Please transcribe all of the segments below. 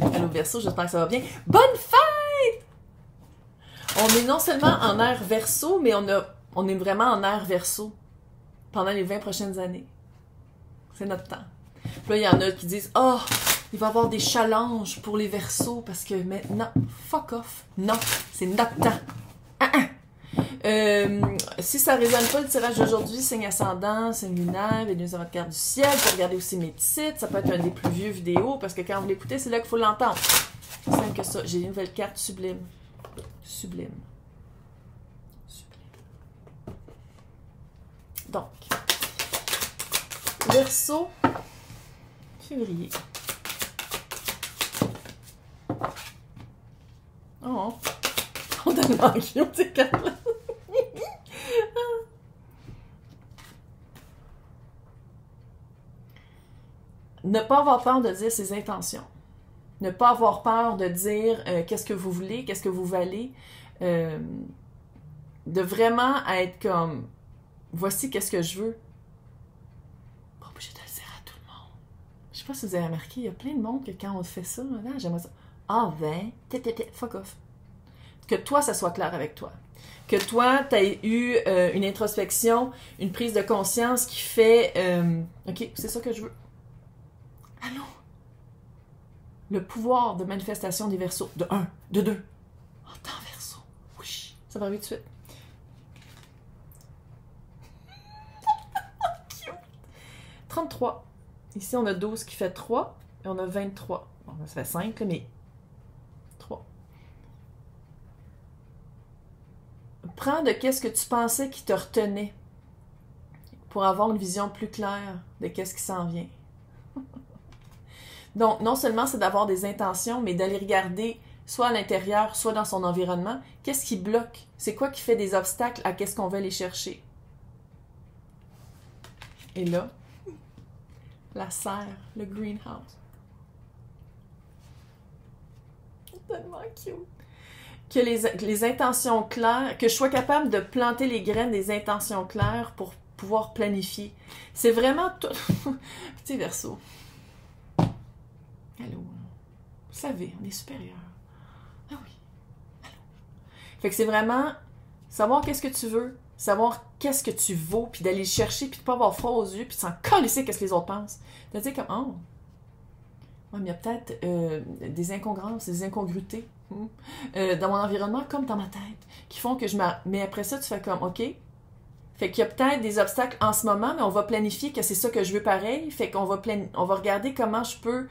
Allô Verseau, j'espère que ça va bien. Bonne fête! On est non seulement en ère Verseau, mais on est vraiment en ère Verseau pendant les 20 prochaines années. C'est notre temps. Puis là, il y en a qui disent « Oh, il va y avoir des challenges pour les Verseaux parce que maintenant, fuck off. Non, c'est notre temps. Si ça ne résonne pas le tirage d'aujourd'hui, signe ascendant, signe lunaire, Vénus dans votre carte du ciel, vous pouvez regarder aussi mes titres, ça peut être un des plus vieux vidéos, parce que quand vous l'écoutez, c'est là qu'il faut l'entendre. C'est simple que ça. J'ai une nouvelle carte sublime. Sublime. Sublime. Donc, Verseau, février. Oh, on a manqué ces cartes-là. Ne pas avoir peur de dire ses intentions. Ne pas avoir peur de dire qu'est-ce que vous voulez, qu'est-ce que vous valez. De vraiment être comme, voici qu'est-ce que je veux. Pas obligé de le dire à tout le monde. Je sais pas si vous avez remarqué, il y a plein de monde que quand on fait ça, là, j'aimerais ça. Ah ben, fuck off. Que toi, ça soit clair avec toi. Que toi, tu aies eu une introspection, une prise de conscience qui fait OK, c'est ça que je veux. Allô? Le pouvoir de manifestation des Verseaux. De 1, de 2. En temps Verseau. Oui. Ça va arriver tout de suite. Cute. 33. Ici, on a 12 qui fait 3. Et on a 23. Bon, ça fait 5, là, mais 3. Prends de qu'est-ce que tu pensais qui te retenait pour avoir une vision plus claire de qu'est-ce qui s'en vient. Donc, non seulement c'est d'avoir des intentions, mais d'aller regarder, soit à l'intérieur, soit dans son environnement, qu'est-ce qui bloque? C'est quoi qui fait des obstacles à qu'est-ce qu'on veut aller chercher? Et là, la serre, le greenhouse. C'est tellement cute. Que les intentions claires, que je sois capable de planter les graines des intentions claires pour pouvoir planifier. C'est vraiment tout. Petit Verseau. Allô? Vous savez, on est supérieur. Ah oui. Allô? Fait que c'est vraiment savoir qu'est-ce que tu veux, savoir qu'est-ce que tu vaux, puis d'aller le chercher, puis de pas avoir froid aux yeux, puis de s'en calisser qu'est-ce que les autres pensent. De dire comme, oh, ouais, mais il y a peut-être des incongruences, des incongruités dans mon environnement comme dans ma tête, qui font que mais après ça, tu fais comme, OK, fait qu'il y a peut-être des obstacles en ce moment, mais on va planifier que c'est ça que je veux pareil, fait qu'on va on va regarder comment je peux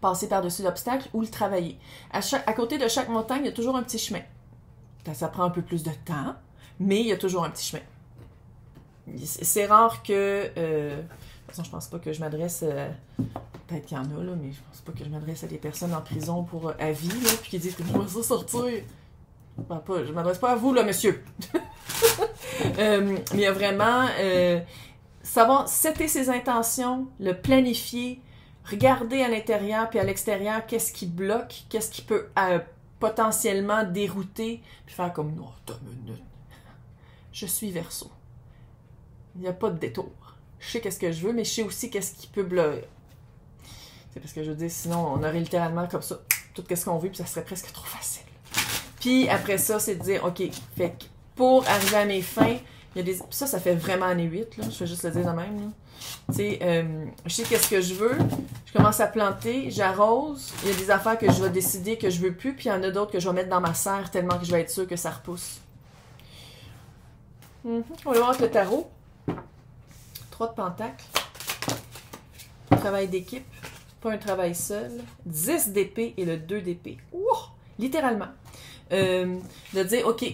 passer par-dessus l'obstacle ou le travailler. À côté de chaque montagne, il y a toujours un petit chemin. Ça prend un peu plus de temps, mais il y a toujours un petit chemin. C'est rare que... de toute façon, je pense pas que je m'adresse... peut-être qu'il y en a, là, mais je pense pas que je m'adresse à des personnes en prison pour à vie, là, puis qui disent que je dois ça sortir. Je m'adresse pas à vous, là, monsieur. Mais il y a vraiment... savoir setter ses intentions, le planifier, regarder à l'intérieur puis à l'extérieur qu'est-ce qui bloque, qu'est-ce qui peut potentiellement dérouter, puis faire comme, non, attends une minute. Je suis Verseau. Il n'y a pas de détour. Je sais qu'est-ce que je veux, mais je sais aussi qu'est-ce qui peut bloquer. C'est parce que je veux dire, sinon, on aurait littéralement comme ça, tout ce qu'on veut, puis ça serait presque trop facile. Puis après ça, c'est de dire, OK, fait que pour arriver à mes fins, il y a des... Ça fait vraiment année 8, là, je vais juste le dire de même, là. Tu sais, je sais qu'est-ce que je veux, je commence à planter, j'arrose, il y a des affaires que je vais décider que je veux plus, puis il y en a d'autres que je vais mettre dans ma serre tellement que je vais être sûre que ça repousse. On va voir avec le tarot. 3 de pentacles. Travail d'équipe, pas un travail seul. 10 d'épée et le 2 d'épée. Wow! Littéralement. De dire, OK,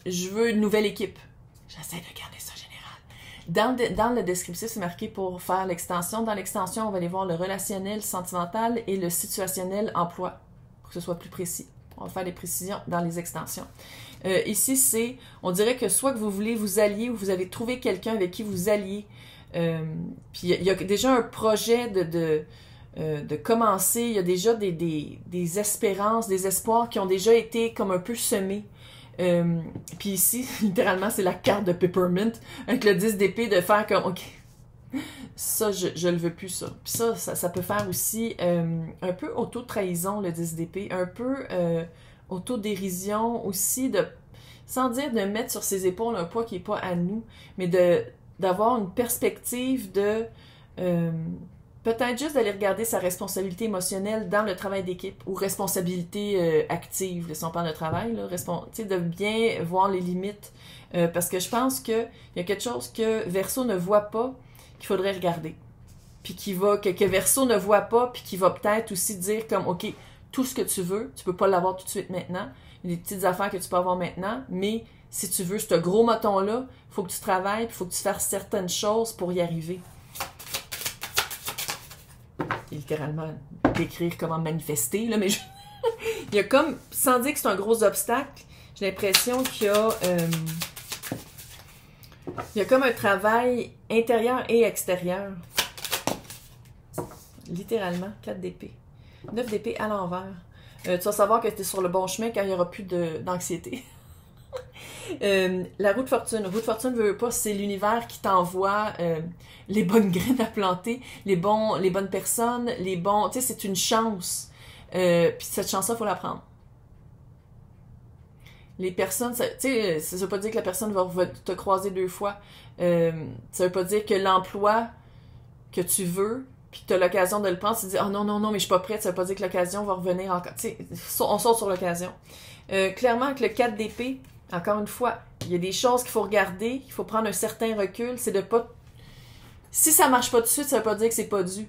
je veux une nouvelle équipe. J'essaie de garder ça général. Dans le descriptif, c'est marqué pour faire l'extension. Dans l'extension, on va aller voir le relationnel, sentimental et le situationnel emploi, pour que ce soit plus précis. On va faire des précisions dans les extensions. Ici, c'est, on dirait que soit que vous voulez vous allier ou vous avez trouvé quelqu'un avec qui vous alliez. Puis il y a déjà un projet de commencer. Il y a déjà des espérances, des espoirs qui ont déjà été comme un peu semés. Puis ici, littéralement, c'est la carte de Peppermint avec le 10 d'épée de faire comme, OK, Ça, je le veux plus, ça. Puis ça peut faire aussi un peu auto-trahison, le 10 d'épée, un peu autodérision aussi, sans dire de mettre sur ses épaules un poids qui n'est pas à nous, mais d'avoir une perspective de peut-être juste d'aller regarder sa responsabilité émotionnelle dans le travail d'équipe ou responsabilité active, si on parle de travail, là, de bien voir les limites. Parce que je pense qu'il y a quelque chose que Verseau ne voit pas, qu'il faudrait regarder. Puis que Verseau ne voit pas, puis qui va peut-être aussi dire comme, OK, tout ce que tu veux, tu peux pas l'avoir tout de suite maintenant. Il y a des petites affaires que tu peux avoir maintenant, mais si tu veux ce gros moton-là, il faut que tu travailles, puis il faut que tu fasses certaines choses pour y arriver. Et littéralement, décrire comment manifester, là, mais il y a comme, sans dire que c'est un gros obstacle, j'ai l'impression qu'il y a comme un travail intérieur et extérieur. Littéralement, 4 d'épée. 9 d'épée à l'envers. Tu vas savoir que tu es sur le bon chemin quand il n'y aura plus d'anxiété. La roue de fortune. La roue de fortune ne veut pas, c'est l'univers qui t'envoie les bonnes graines à planter, les bonnes personnes, les bons... Tu sais, c'est une chance. Puis cette chance-là, il faut la prendre. Les personnes, tu sais, ça veut pas dire que la personne va te croiser 2 fois. Ça veut pas dire que l'emploi que tu veux, puis que tu as l'occasion de le prendre, tu te dis « Oh non, non, non, mais je suis pas prête », ça veut pas dire que l'occasion va revenir encore. Tu sais, on sort sur l'occasion. Clairement, avec le 4 d'épée, encore une fois, il y a des choses qu'il faut regarder, il faut prendre un certain recul, c'est de pas... Si ça marche pas tout de suite, ça veut pas dire que c'est pas dû.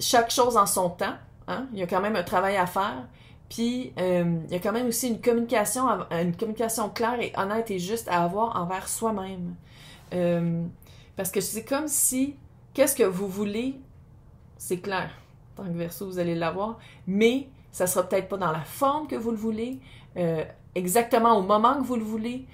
Chaque chose en son temps, hein? Il y a quand même un travail à faire. Puis, il y a quand même aussi une communication claire et honnête et juste à avoir envers soi-même. Parce que c'est comme si, qu'est-ce que vous voulez, c'est clair. En tant que Verseau, vous allez l'avoir. Mais, ça sera peut-être pas dans la forme que vous le voulez, exactement au moment que vous le voulez,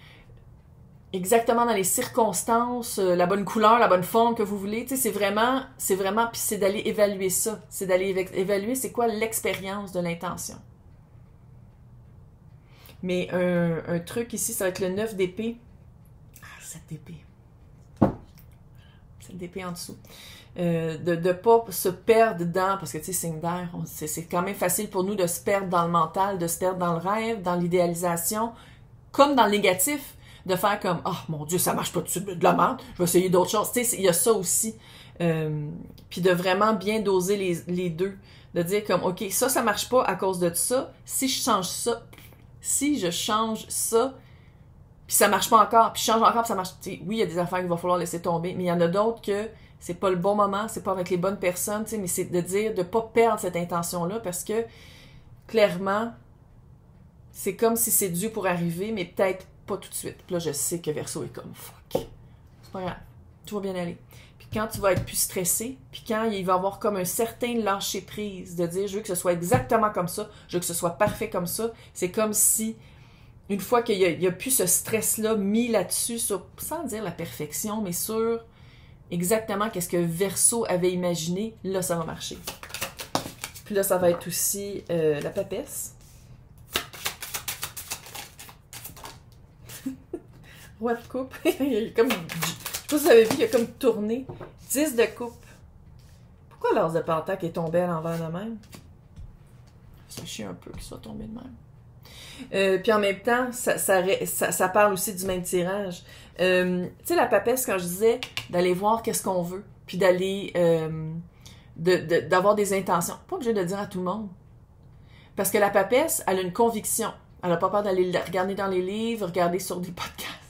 exactement dans les circonstances, la bonne couleur, la bonne forme que vous voulez. Tu sais, c'est vraiment, puis c'est d'aller évaluer ça. C'est d'aller évaluer c'est quoi l'expérience de l'intention. Mais un truc ici, ça va être le 9 d'épée. Ah, 7 d'épée. 7 d'épée en dessous. De ne pas se perdre dans, parce que tu sais, signe d'air, c'est quand même facile pour nous de se perdre dans le mental, de se perdre dans le rêve, dans l'idéalisation, comme dans le négatif, de faire comme « Oh mon Dieu, ça marche pas tout de suite, de la merde, je vais essayer d'autres choses. » Tu sais, il y a ça aussi. Puis de vraiment bien doser les deux. De dire comme « OK, ça marche pas à cause de ça. Si je change ça, puis ça marche pas encore, puis je change encore, puis ça marche. » Tu sais, oui, il y a des affaires qu'il va falloir laisser tomber, mais il y en a d'autres que c'est pas le bon moment, c'est pas avec les bonnes personnes, tu sais, mais c'est de dire de pas perdre cette intention-là, parce que clairement, c'est comme si c'est dû pour arriver, mais peut-être pas tout de suite. Puis là, je sais que Verseau est comme fuck. C'est pas grave, tout va bien aller. Puis quand tu vas être plus stressé, puis quand il va y avoir comme un certain lâcher-prise, de dire je veux que ce soit exactement comme ça, je veux que ce soit parfait comme ça, c'est comme si une fois qu'il y a plus ce stress-là mis là-dessus, sans dire la perfection, mais sur exactement qu'est-ce que Verseau avait imaginé, là, ça va marcher. Puis là, ça va être aussi la papesse. Roi de coupe. Il y a comme, je sais pas si vous avez vu, il a comme tourné. 10 de coupe. Pourquoi l'as de pentacle est tombé à l'envers de même? Ça chie un peu qu'il soit tombé de même. Puis en même temps, ça parle aussi du même tirage. Tu sais, la papesse, quand je disais d'aller voir qu'est-ce qu'on veut, puis d'aller... d'avoir des intentions. Pas obligé de le dire à tout le monde. Parce que la papesse, elle a une conviction. Elle n'a pas peur d'aller regarder dans les livres, regarder sur des podcasts.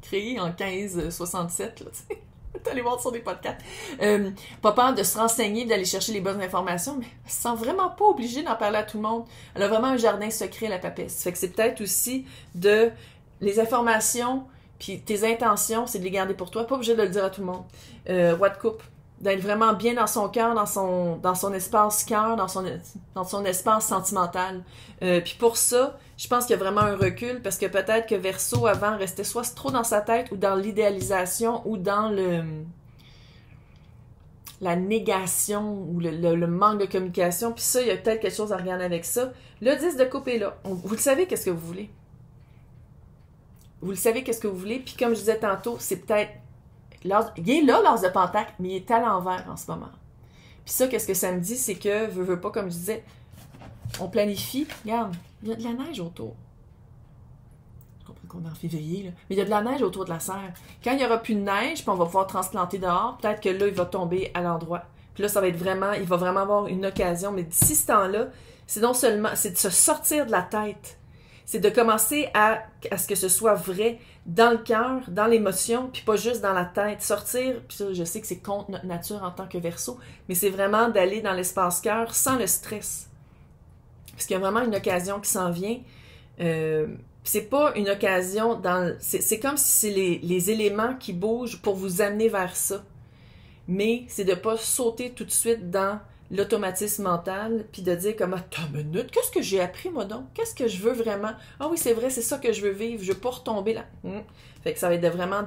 Créés en 1567, là, tu sais. D'aller voir sur des podcasts. Pas peur de se renseigner, d'aller chercher les bonnes informations, mais elle se sent vraiment pas obligée d'en parler à tout le monde. Elle a vraiment un jardin secret, la papesse. Fait que c'est peut-être aussi de... Les informations, puis tes intentions, c'est de les garder pour toi. Pas obligé de le dire à tout le monde. Roi de coupe. D'être vraiment bien dans son cœur, dans son espace cœur, dans son espace sentimental. Puis pour ça, je pense qu'il y a vraiment un recul, parce que peut-être que Verseau, avant, restait soit trop dans sa tête, ou dans l'idéalisation, ou dans la négation, ou le manque de communication. Puis ça, il y a peut-être quelque chose à regarder avec ça. Le 10 de coupe est là. Vous le savez, qu'est-ce que vous voulez. Vous le savez, qu'est-ce que vous voulez. Puis comme je disais tantôt, c'est peut-être il est là, l'as de Pentacle, mais il est à l'envers en ce moment. Puis ça, qu'est-ce que ça me dit, c'est que, veux pas, comme je disais, on planifie. Regarde, il y a de la neige autour. Je comprends qu'on est en février, là. Mais il y a de la neige autour de la serre. Quand il n'y aura plus de neige, puis on va pouvoir transplanter dehors, peut-être que là, il va tomber à l'endroit. Puis là, ça va être vraiment, il va vraiment avoir une occasion. Mais d'ici ce temps-là, c'est non seulement, c'est de se sortir de la tête. C'est de commencer à ce que ce soit vrai dans le cœur, dans l'émotion, puis pas juste dans la tête. Sortir, puis ça, je sais que c'est contre notre nature en tant que Verseau, mais c'est vraiment d'aller dans l'espace cœur sans le stress. Parce qu'il y a vraiment une occasion qui s'en vient. C'est pas une occasion dans... C'est comme si c'est les éléments qui bougent pour vous amener vers ça. Mais c'est de pas sauter tout de suite dans l'automatisme mental, puis de dire comme, attends une minute, qu'est-ce que j'ai appris moi donc? Qu'est-ce que je veux vraiment? Ah oui, c'est vrai, c'est ça que je veux vivre, je veux pas retomber là. Fait que ça va être vraiment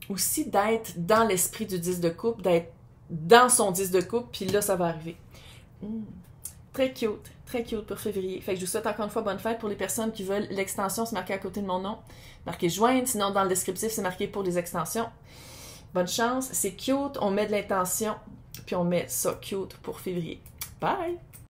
aussi d'être dans l'esprit du 10 de coupe, d'être dans son 10 de coupe, puis là, ça va arriver. Très cute pour février. Fait que je vous souhaite encore une fois bonne fête. Pour les personnes qui veulent l'extension, c'est marqué à côté de mon nom, marqué joindre, sinon dans le descriptif, c'est marqué pour les extensions. Bonne chance, c'est cute, on met de l'intention, puis on met ça cute pour février. Bye!